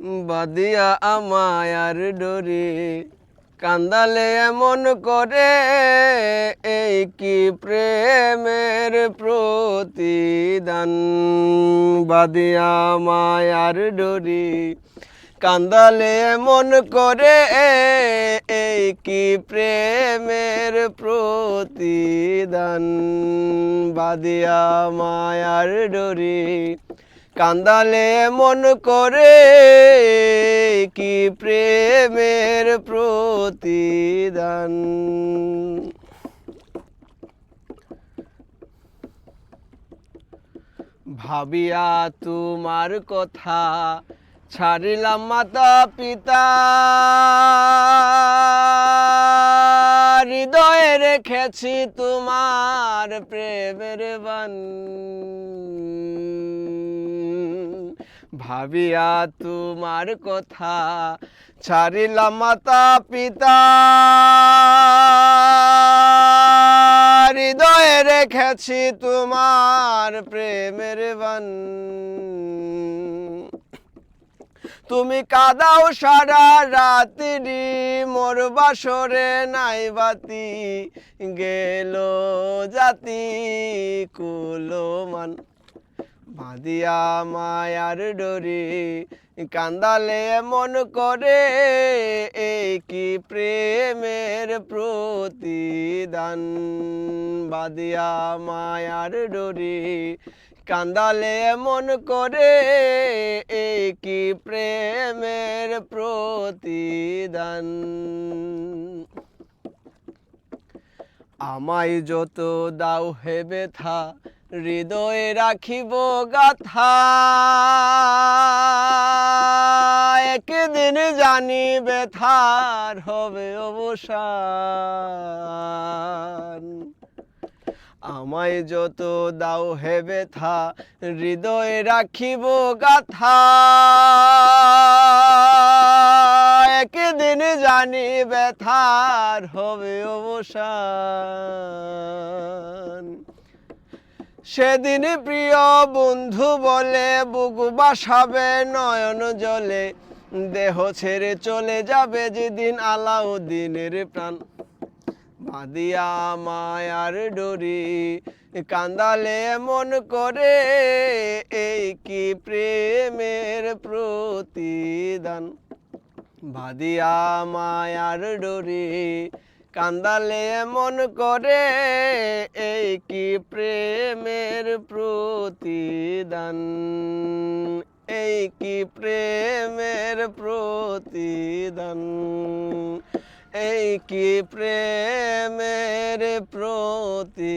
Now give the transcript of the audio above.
বাদিয়া আমায়ার ডোরে কান্দালে এমন করে, এই কি প্রেমের প্রতিদান। বাদিয়া মায়ার ডোরে কান্দালে এমন করে, এই কি প্রেমের প্রতিদান। বাদিয়া মায়ার ডোরে কান্দালে মন করে, কি প্রেমের প্রতিদান। ভাবিয়া তোমার কথা ছাড়িলাম মাতা পিতা, হৃদয়ে রেখেছি তোমার প্রেমের বান। ভাবিয়া তোমার কথা ছাড়িলাম মাতা পিতা, হৃদয়ে রেখেছি তোমার প্রেমের বান। তুমি কাঁদাও সারা রাত্রি, মোর বাসরে নাই বাতি, গেল জাতি কুলমান। বাঁধিয়া মায়ার ডোরে কান্দালে মন করে, এই কি প্রেমের প্রতিদান। বাঁধিয়া মায়ার ডোরে কান্দালে মন করে, এই কি প্রেমের প্রতিদান। আমায় যত দাও হে ব্যথা, হৃদয়ে রাখিব গাথা, একদিন জানি ব্যথার হবে অবসান। আমায় যত দাও হে ব্যথা, হৃদয়ে রাখিব গাথা, একদিন জানি ব্যথার হবে অবসান। সেদিন প্রিয় বন্ধু বলে বুক বাসাবে নয়ন জলে, দেহ ছেড়ে চলে যাবে যেদিন আলাউদ্দিনের প্রাণ। বাঁধিয়া মায়ার ডোরে কান্দালে মন করে, এই কি প্রেমের প্রতিদান। বাঁধিয়া মায়ার ডোরে কান্দালে মন করে, এই কি প্রেমের প্রতিদান। এই কি প্রেমের প্রতিদান। এই কি প্রেমের প্রতিদান।